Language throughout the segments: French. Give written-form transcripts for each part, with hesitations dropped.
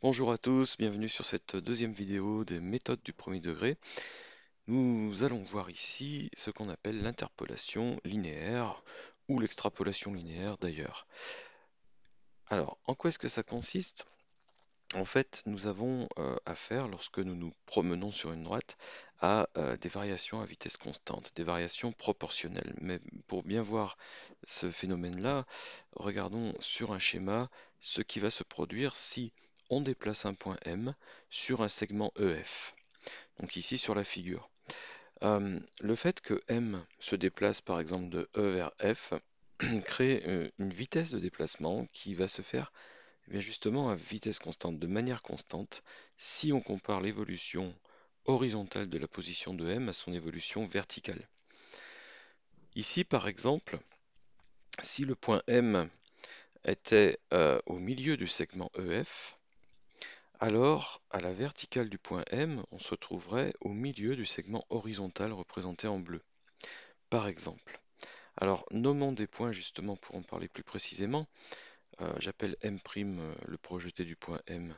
Bonjour à tous, bienvenue sur cette deuxième vidéo des méthodes du premier degré. Nous allons voir ici ce qu'on appelle l'interpolation linéaire ou l'extrapolation linéaire d'ailleurs. Alors, en quoi est-ce que ça consiste? En fait, nous avons affaire, lorsque nous nous promenons sur une droite, à des variations à vitesse constante, des variations proportionnelles. Mais pour bien voir ce phénomène-là, regardons sur un schéma ce qui va se produire si on déplace un point M sur un segment EF. Donc ici sur la figure. Le fait que M se déplace par exemple de E vers F crée une vitesse de déplacement qui va se faire eh bien justement à vitesse constante, de manière constante, si on compare l'évolution horizontale de la position de M à son évolution verticale. Ici, par exemple, si le point M était au milieu du segment EF, alors à la verticale du point M, on se trouverait au milieu du segment horizontal représenté en bleu, par exemple. Alors, nommons des points justement pour en parler plus précisément. J'appelle M' le projeté du point M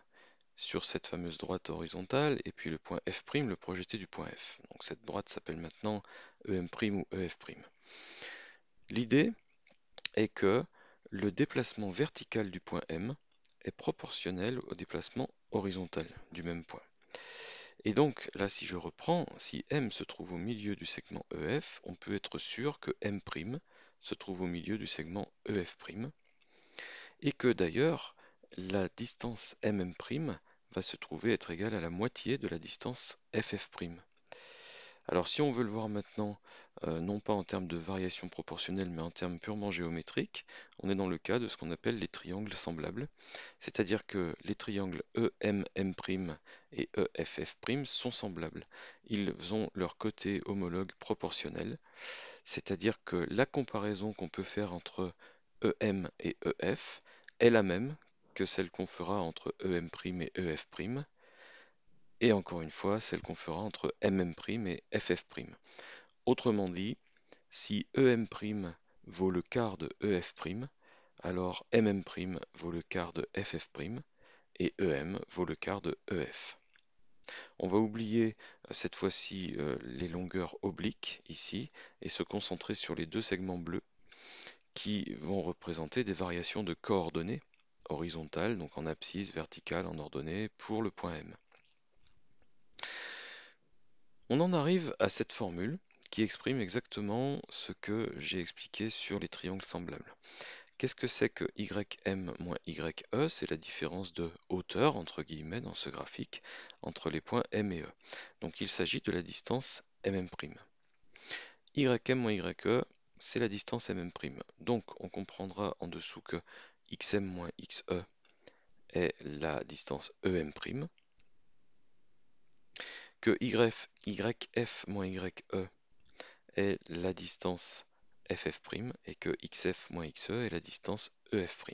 sur cette fameuse droite horizontale, et puis le point F', le projeté du point F. Donc cette droite s'appelle maintenant EM' ou EF'. L'idée est que le déplacement vertical du point M est proportionnel au déplacement horizontal du même point. Et donc là, si je reprends, si M se trouve au milieu du segment EF, on peut être sûr que M' se trouve au milieu du segment EF', et que d'ailleurs, la distance MM' va se trouver être égale à la moitié de la distance FF'. Alors si on veut le voir maintenant, non pas en termes de variation proportionnelle, mais en termes purement géométriques, on est dans le cas de ce qu'on appelle les triangles semblables, c'est-à-dire que les triangles EMM' et EFF' sont semblables. Ils ont leur côté homologue proportionnel, c'est-à-dire que la comparaison qu'on peut faire entre EM et EF est la même que celle qu'on fera entre EM' et EF', et encore une fois, celle qu'on fera entre MM' et FF'. Autrement dit, si EM' vaut le quart de EF', alors MM' vaut le quart de FF' et EM vaut le quart de EF. On va oublier cette fois-ci les longueurs obliques ici et se concentrer sur les deux segments bleus qui vont représenter des variations de coordonnées horizontales, donc en abscisse, verticale, en ordonnée, pour le point M. On en arrive à cette formule qui exprime exactement ce que j'ai expliqué sur les triangles semblables. Qu'est-ce que c'est que ym moins ye? C'est la différence de hauteur, entre guillemets, dans ce graphique, entre les points M et E. Donc il s'agit de la distance mm'. Ym moins ye, c'est la distance mm'. Donc on comprendra en dessous que xm moins xe est la distance em', que yf moins ye est la distance ff' et que xf moins xe est la distance ef'.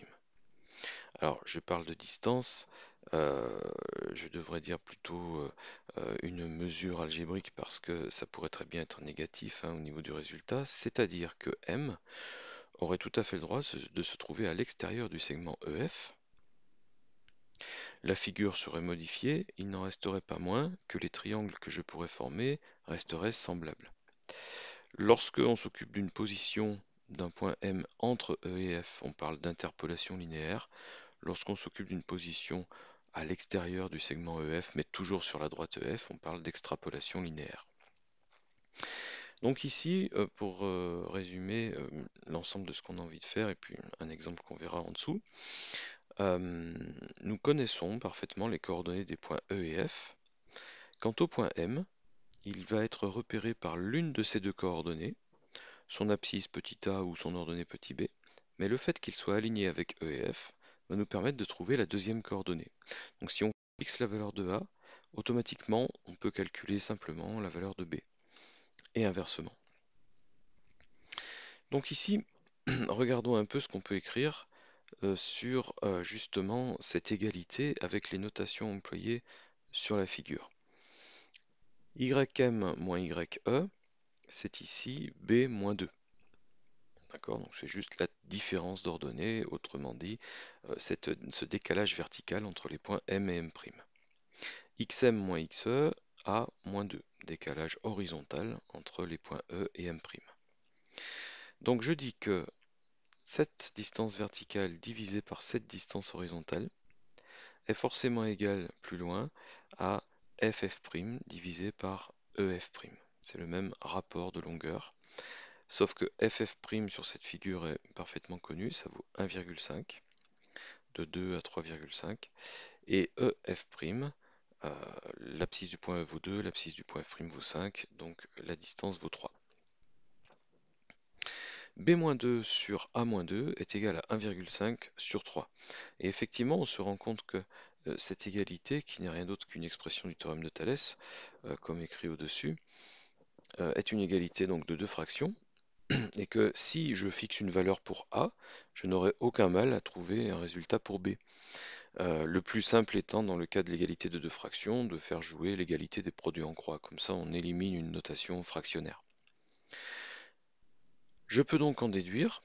Alors, je parle de distance, je devrais dire plutôt une mesure algébrique parce que ça pourrait très bien être négatif au niveau du résultat, c'est-à-dire que M aurait tout à fait le droit de se trouver à l'extérieur du segment EF. La figure serait modifiée, il n'en resterait pas moins que les triangles que je pourrais former resteraient semblables. Lorsque on s'occupe d'une position d'un point M entre E et F, on parle d'interpolation linéaire. Lorsqu'on s'occupe d'une position à l'extérieur du segment EF, mais toujours sur la droite EF, on parle d'extrapolation linéaire. Donc ici, pour résumer l'ensemble de ce qu'on a envie de faire, et puis un exemple qu'on verra en dessous, nous connaissons parfaitement les coordonnées des points E et F. Quant au point M, il va être repéré par l'une de ces deux coordonnées, son abscisse petit a ou son ordonnée petit b, mais le fait qu'il soit aligné avec E et F va nous permettre de trouver la deuxième coordonnée. Donc si on fixe la valeur de A, automatiquement on peut calculer simplement la valeur de B, et inversement. Donc ici, regardons un peu ce qu'on peut écrire sur justement cette égalité avec les notations employées sur la figure. Ym moins ye, c'est ici B moins 2. D'accord? Donc c'est juste la différence d'ordonnée, autrement dit, ce décalage vertical entre les points M et M'. Xm moins Xe a moins 2, décalage horizontal entre les points E et M'. Donc je dis que cette distance verticale divisée par cette distance horizontale est forcément égale plus loin à ff' divisé par ef'. C'est le même rapport de longueur, sauf que ff' sur cette figure est parfaitement connu, ça vaut 1,5, de 2 à 3,5, et ef', l'abscisse du point E vaut 2, l'abscisse du point F' vaut 5, donc la distance vaut 3. B-2 sur A-2 est égal à 1,5 sur 3. Et effectivement, on se rend compte que cette égalité, qui n'est rien d'autre qu'une expression du théorème de Thalès, comme écrit au-dessus, est une égalité donc de deux fractions, et que si je fixe une valeur pour A, je n'aurai aucun mal à trouver un résultat pour B. Le plus simple étant, dans le cas de l'égalité de deux fractions, de faire jouer l'égalité des produits en croix. Comme ça, on élimine une notation fractionnaire. Je peux donc en déduire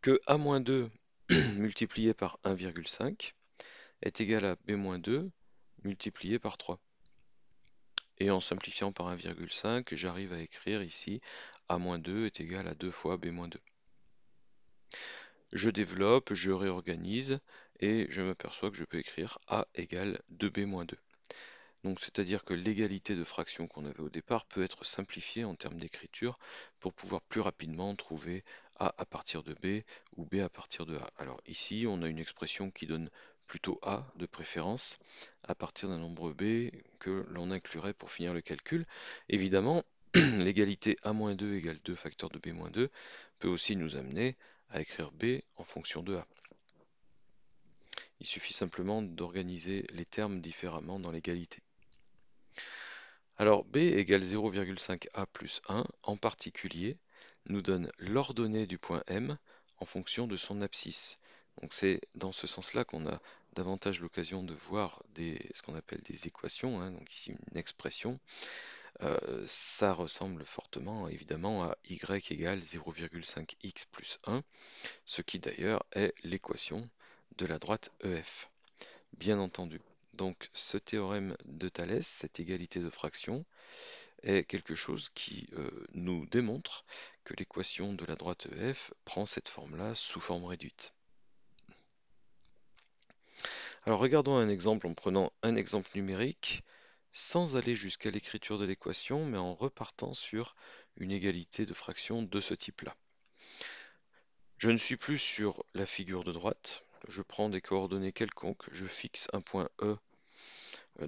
que A-2 multiplié par 1,5 est égal à B-2 multiplié par 3. Et en simplifiant par 1,5, j'arrive à écrire ici A-2 est égal à 2 fois B-2. Je développe, je réorganise, et je m'aperçois que je peux écrire A égale 2B-2. Donc c'est-à-dire que l'égalité de fractions qu'on avait au départ peut être simplifiée en termes d'écriture pour pouvoir plus rapidement trouver A à partir de B ou B à partir de A. Alors ici, on a une expression qui donne plutôt A de préférence à partir d'un nombre B que l'on inclurait pour finir le calcul. Évidemment, l'égalité A-2 égale 2 facteurs de B-2 peut aussi nous amener à écrire B en fonction de A. Il suffit simplement d'organiser les termes différemment dans l'égalité. Alors B égale 0,5A plus 1, en particulier, nous donne l'ordonnée du point M en fonction de son abscisse. Donc c'est dans ce sens-là qu'on a davantage l'occasion de voir ce qu'on appelle des équations, hein, donc ici une expression. Ça ressemble fortement évidemment à y égale 0,5x plus 1, ce qui d'ailleurs est l'équation de la droite EF, bien entendu. Donc ce théorème de Thalès, cette égalité de fractions, est quelque chose qui nous démontre que l'équation de la droite EF prend cette forme-là sous forme réduite. Alors regardons un exemple en prenant un exemple numérique, sans aller jusqu'à l'écriture de l'équation, mais en repartant sur une égalité de fractions de ce type-là. Je ne suis plus sur la figure de droite, je prends des coordonnées quelconques, je fixe un point E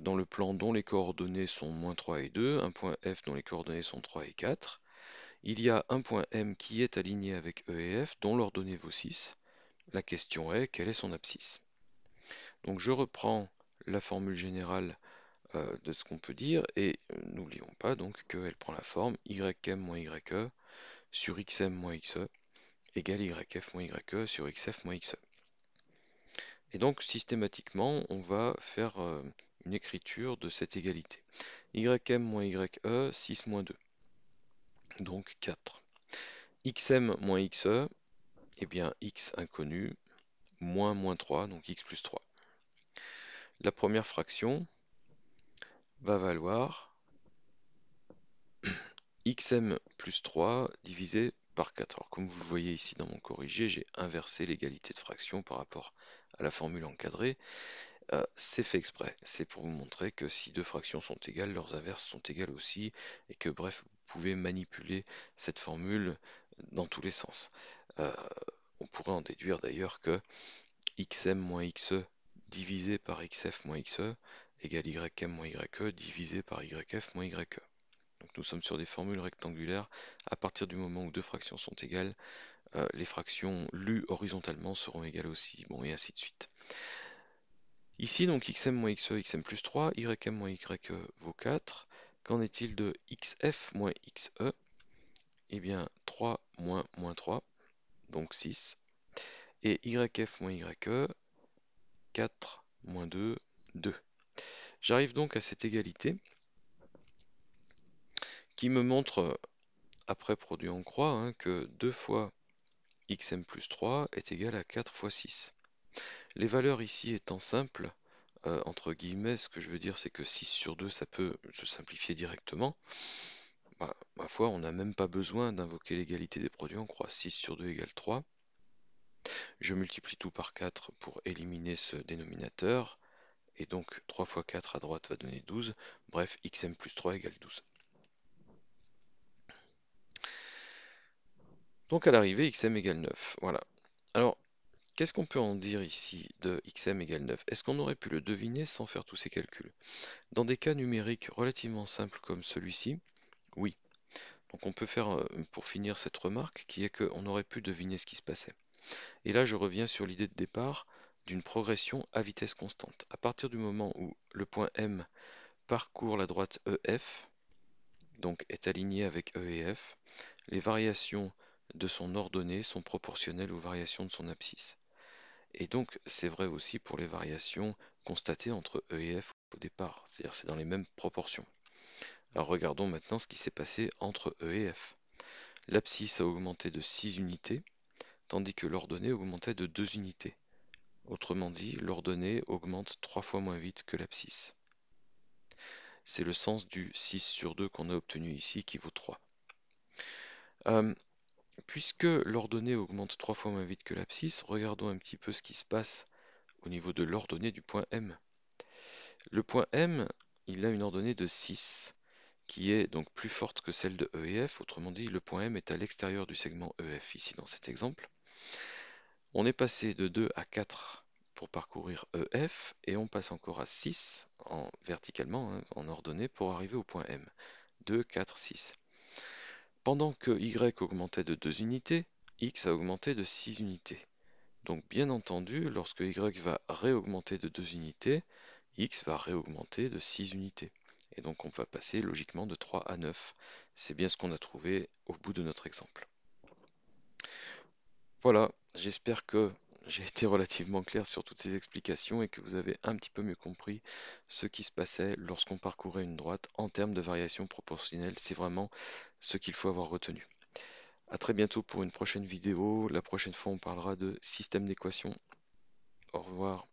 dans le plan dont les coordonnées sont moins 3 et 2, un point F dont les coordonnées sont 3 et 4. Il y a un point M qui est aligné avec E et F dont l'ordonnée vaut 6. La question est, quelle est son abscisse? Donc je reprends la formule générale de ce qu'on peut dire et n'oublions pas donc qu'elle prend la forme ym moins ye sur xm moins xe égale yf moins ye sur xf moins xe. Et donc systématiquement on va faire une écriture de cette égalité. Ym moins ye, 6 moins 2, donc 4. Xm moins xe, eh bien x inconnu, moins 3, donc x plus 3. La première fraction va valoir xm plus 3 divisé par 4. Alors, comme vous le voyez ici dans mon corrigé, j'ai inversé l'égalité de fractions par rapport à la formule encadrée. C'est fait exprès, c'est pour vous montrer que si deux fractions sont égales, leurs inverses sont égales aussi, et que bref, vous pouvez manipuler cette formule dans tous les sens. On pourrait en déduire d'ailleurs que xm moins xe divisé par xf moins xe égale ym moins ye divisé par yf moins ye. Donc nous sommes sur des formules rectangulaires. À partir du moment où deux fractions sont égales, les fractions lues horizontalement seront égales aussi, bon, et ainsi de suite. Ici, donc xm moins xe, xm plus 3, ym moins ye vaut 4. Qu'en est-il de xf moins xe? Eh bien, 3 moins 3, donc 6. Et yf moins ye, 4 moins 2, 2. J'arrive donc à cette égalité qui me montre après produit en croix, hein, que 2 fois xm plus 3 est égal à 4 fois 6. Les valeurs ici étant simples, entre guillemets, ce que je veux dire c'est que 6 sur 2 ça peut se simplifier directement. Bah, ma foi, on n'a même pas besoin d'invoquer l'égalité des produits en croix. 6 sur 2 égale 3. Je multiplie tout par 4 pour éliminer ce dénominateur. Et donc 3 fois 4 à droite va donner 12. Bref, xm plus 3 égale 12. Donc à l'arrivée, xm égale 9. Voilà. Alors, qu'est-ce qu'on peut en dire ici de xm égale 9? Est-ce qu'on aurait pu le deviner sans faire tous ces calculs? Dans des cas numériques relativement simples comme celui-ci, oui. Donc on peut faire, pour finir cette remarque, qui est qu'on aurait pu deviner ce qui se passait. Et là, je reviens sur l'idée de départ d'une progression à vitesse constante. À partir du moment où le point M parcourt la droite EF, donc est aligné avec E et F, les variations de son ordonnée sont proportionnelles aux variations de son abscisse. Et donc, c'est vrai aussi pour les variations constatées entre E et F au départ, c'est-à-dire c'est dans les mêmes proportions. Alors regardons maintenant ce qui s'est passé entre E et F. L'abscisse a augmenté de 6 unités, tandis que l'ordonnée augmentait de 2 unités. Autrement dit, l'ordonnée augmente 3 fois moins vite que l'abscisse. C'est le sens du 6 sur 2 qu'on a obtenu ici qui vaut 3. Puisque l'ordonnée augmente 3 fois moins vite que l'abscisse, regardons un petit peu ce qui se passe au niveau de l'ordonnée du point M. Le point M, il a une ordonnée de 6, qui est donc plus forte que celle de E et F. Autrement dit, le point M est à l'extérieur du segment EF, ici dans cet exemple. On est passé de 2 à 4 pour parcourir EF, et on passe encore à 6 verticalement, hein, en ordonnée, pour arriver au point M. 2, 4, 6. Pendant que Y augmentait de 2 unités, X a augmenté de 6 unités. Donc bien entendu, lorsque Y va réaugmenter de 2 unités, X va réaugmenter de 6 unités. Et donc on va passer logiquement de 3 à 9. C'est bien ce qu'on a trouvé au bout de notre exemple. Voilà, j'espère que j'ai été relativement clair sur toutes ces explications et que vous avez un petit peu mieux compris ce qui se passait lorsqu'on parcourait une droite en termes de variation proportionnelle. C'est vraiment ce qu'il faut avoir retenu. A très bientôt pour une prochaine vidéo. La prochaine fois, on parlera de système d'équations. Au revoir.